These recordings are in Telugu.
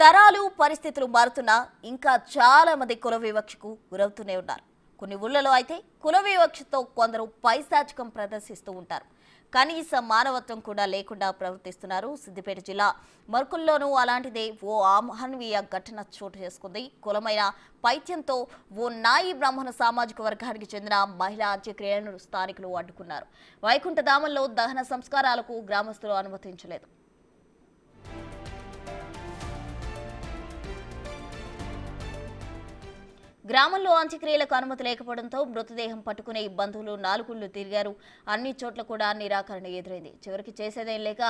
తరాలు పరిస్థితులు మారుతున్నా ఇంకా చాలా మంది కుల వివక్షకు గురవుతూనే ఉన్నారు. కొన్ని ఊళ్ళలో అయితే కుల వివక్షతో కొందరు పైశాచికం ప్రదర్శిస్తూ ఉంటారు. కనీస మానవత్వం కూడా లేకుండా ప్రవర్తిస్తున్నారు. సిద్దిపేట జిల్లా మర్కుల్లోనూ అలాంటిదే ఓ అమానవీయ ఘటన చోటు చేసుకుంది. కులమైన పైత్యంతో ఓ నాయి బ్రాహ్మణ సామాజిక వర్గానికి చెందిన మహిళా అంత్యక్రియలను స్థానికులు అడ్డుకున్నారు. వైకుంఠధామంలో దహన సంస్కారాలకు గ్రామస్తులు అనుమతించలేదు. గ్రామంలో అంత్యక్రియలకు అనుమతి లేకపోవడంతో మృతదేహం పట్టుకునే బంధువులు నాలుగుళ్లు తిరిగారు. అన్ని చోట్ల కూడా నిరాకరణ ఎదురైంది. చివరికి చేసేదేం లేక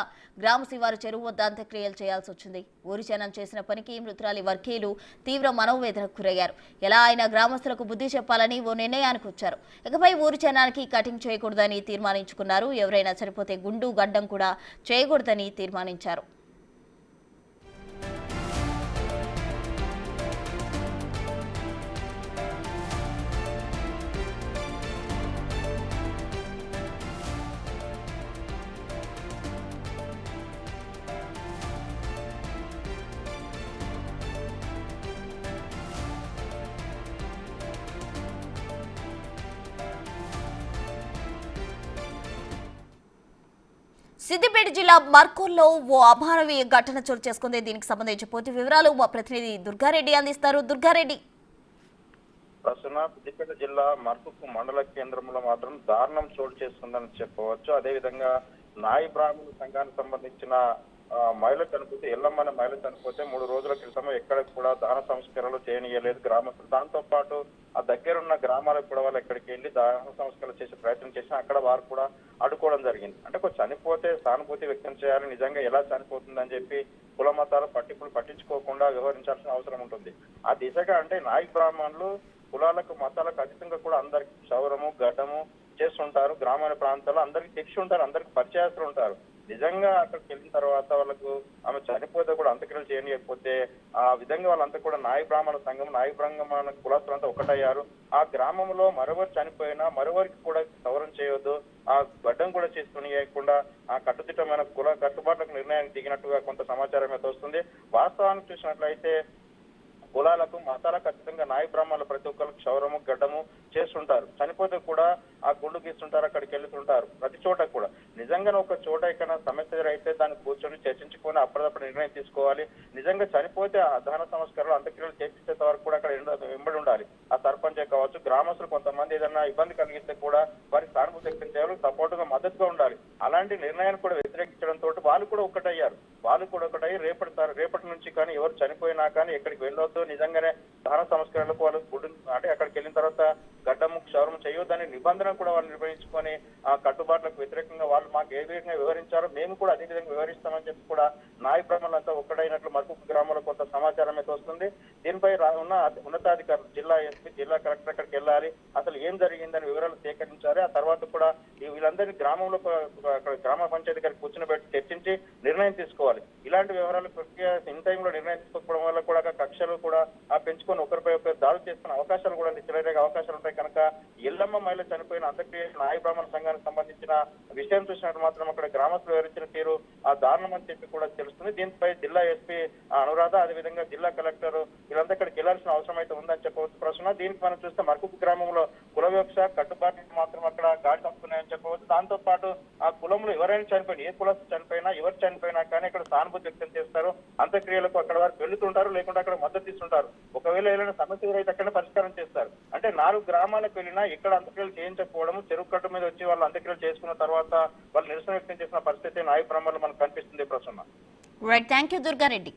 గ్రామ శివారు చెరువు వద్ద అంత్యక్రియలు చేయాల్సి వచ్చింది. ఊరిచనం చేసిన పనికి మృతురాలి వర్గీయులు తీవ్ర మనోవేదనకు గురయ్యారు. ఎలా అయినా గ్రామస్తులకు బుద్ధి చెప్పాలని ఓ నిర్ణయానికి వచ్చారు. ఇకపై ఊరిచనానికి కటింగ్ చేయకూడదని తీర్మానించుకున్నారు. ఎవరైనా చనిపోతే గుండు గడ్డం కూడా చేయకూడదని తీర్మానించారు. సిద్దిపేట జిల్లా మర్కూర్లో ఓ అమానవీయ ఘటన చోటు చేసుకుంది. దీనికి సంబంధించి పూర్తి వివరాలు మా ప్రతినిధి దుర్గారెడ్డి అందిస్తారు. దుర్గారెడ్డి, సిద్దిపేట జిల్లా మర్కూర్ మండల కేంద్రంలో మాత్రం దారుణం చోటు చేసుకుందని చెప్పవచ్చు. అదేవిధంగా నాయి బ్రాహ్మణ సంఘానికి సంబంధించిన మహిళ చనిపోతే ఎల్లమ్మని మహిళ చనిపోతే 3 రోజుల క్రితం ఎక్కడ కూడా దహన సంస్కరణలు చేయనీయలేదు గ్రామస్తులు. దాంతో పాటు ఆ దగ్గరున్న గ్రామాలకు కూడా వాళ్ళు ఎక్కడికి వెళ్ళి దహన సంస్కరణలు చేసే ప్రయత్నం చేసినా అక్కడ వారు కూడా అడ్డుకోవడం జరిగింది. అంటే చనిపోతే సానుభూతి వ్యక్తం చేయాలి, నిజంగా ఎలా చనిపోతుందని చెప్పి కుల మతాలు పట్టించుకోకుండా వ్యవహరించాల్సిన అవసరం ఉంటుంది. ఆ దిశగా అంటే నాయి బ్రాహ్మణులు కులాలకు మతాలకు అతీతంగా కూడా అందరికి క్షౌరము గడ్డము చేస్తుంటారు. గ్రామీణ ప్రాంతాల్లో అందరికి తెలిసి ఉంటారు, అందరికి పరిచయాస్తులు ఉంటారు. నిజంగా అక్కడికి వెళ్ళిన తర్వాత వాళ్ళకు ఆమె చనిపోతే కూడా అంత్యక్రియలు చేయకపోతే ఆ విధంగా వాళ్ళంతా కూడా నాయి బ్రాహ్మణ సంఘం నాయి బ్రాహ్మణ కులస్తులంతా ఒకటయ్యారు. ఆ గ్రామంలో మరొకరు చనిపోయినా మరొకరికి కూడా సవరణ చేయవద్దు, ఆ గడ్డం కూడా చేసుకునియకుండా ఆ కట్టుదిట్టమైన కుల కట్టుబాట్లకు నిర్ణయానికి దిగినట్టుగా కొంత సమాచారం అయితే వస్తుంది. వాస్తవానికి చూసినట్లయితే కులాలకు మతాలకు ఖచ్చితంగా నాయి బ్రాహ్మణులు ప్రతి ఒక్కరు క్షౌరము గడ్డము చేస్తుంటారు. చనిపోతే కూడా ఆ గుండు గీస్తుంటారు, అక్కడికి వెళ్తుంటారు. ప్రతి చోట కూడా నిజంగా ఒక చోట ఎక్కడ సమస్య అయితే దాన్ని కూర్చొని చర్చించుకొని అప్పటిదప్పుడు నిర్ణయం తీసుకోవాలి. నిజంగా చనిపోతే ఆ దహన సంస్కారాలు అంత్యక్రియలు చేసేంత వరకు కూడా అక్కడ వెంబడి ఉండాలి. ఆ సర్పంచే కావచ్చు, గ్రామస్తులు కొంతమంది ఏదైనా ఇబ్బంది కలిగిస్తే కూడా వారికి సానుభూతి వ్యక్తం చేయాలి, సపోర్టుగా మద్దతుగా ఉండాలి. అలాంటి నిర్ణయాన్ని కూడా వ్యతిరేకించడంతో వాళ్ళు కూడా ఒకటయ్యారు. వాళ్ళు కూడా ఒకటై రేపటి నుంచి కానీ ఎవరు చనిపోయినా కానీ ఎక్కడికి వెళ్ళొద్దు, నిజంగానే దహన సంస్కరణలకు వాళ్ళు అంటే అక్కడికి వెళ్ళిన తర్వాత గడ్డము క్షౌరం చేయొద్దని నిబంధన కూడా వాళ్ళు నిర్వహించుకొని ఆ కట్టుబాట్లకు వ్యతిరేకంగా వాళ్ళు మాకు ఏ విధంగా వివరించారో మేము కూడా అదే విధంగా వివరిస్తామని చెప్పి కూడా నాయ బ్రాహ్మణులంతా ఒక్కడైనట్లు మర్కూర్ గ్రామంలో కొంత సమాచారం అయితే వస్తుంది. దీనిపై ఉన్న ఉన్నతాధికారులు జిల్లా ఎస్పీ జిల్లా కలెక్టర్ అక్కడికి వెళ్ళాలి, అసలు ఏం జరిగిందని వివరాలు సేకరించాలి. ఆ తర్వాత కూడా వీళ్ళందరినీ గ్రామంలో గ్రామ పంచాయతీ గారికి కూర్చుని చర్చించి నిర్ణయం తీసుకోవాలి. ఇలాంటి వివరాలు ప్రక్రియ ఇన్ టైంలో నిర్ణయం తీసుకోకపోవడం వల్ల కూడా కక్షలు కూడా పెంచుకొని ఒకరిపై ఒకరు దాడులు చేసుకునే అవకాశాలు కూడా చెలరేగే అవకాశాలు ఉంటాయి. కనుక ఎల్లమ్మ మహిళ చనిపోయిన అంత్యక్రియ నాయ బ్రాహ్మణ సంఘానికి సంబంధించిన విషయం చూసినట్టు మాత్రం అక్కడ గ్రామస్తులు వివరించిన తీరు ఆ దారుణం అని చెప్పి కూడా తెలుస్తుంది. దీనిపై జిల్లా ఎస్పీ అనురాధ అదేవిధంగా జిల్లా కలెక్టర్ వీళ్ళంతా ఇక్కడికి వెళ్లాల్సిన అవసరం అయితే ఉందని చెప్పవచ్చు. ప్రశ్న దీనికి మనం చూస్తే మర్కూర్ గ్రామంలో కుల వివక్ష కట్టుబాట్లు మాత్రం అక్కడ గాడి తప్పుతున్నాయని చెప్పవచ్చు. దాంతో పాటు ఆ కులంలో ఎవరైనా చనిపోయినా ఏ కులస్తు చనిపోయినా ఎవరు చనిపోయినా కానీ అక్కడ సానుభూతి వ్యక్తం చేస్తారు. అంత్యక్రియలకు అక్కడ వారు వెళ్తుంటారు, లేకుంటే అక్కడ మద్దతు ఇస్తుంటారు. ఒకవేళ ఏదైనా సమస్య అయితే అక్కడ పరిష్కారం చేస్తారు. అంటే 4 గ్రామాలకు వెళ్ళినా ఇక్కడ అంత్యక్రియలు చేయించకపోవడం, చెరువు కట్టు మీద వచ్చి వాళ్ళు అంత్యక్రియలు చేసుకున్న తర్వాత వాళ్ళు నిరసన వ్యక్తం చేసిన పరిస్థితి నాయ బ్రాహ్మణులు మనకు కనిపిస్తుంది. Prasanna. Right, thank you Durga Reddy.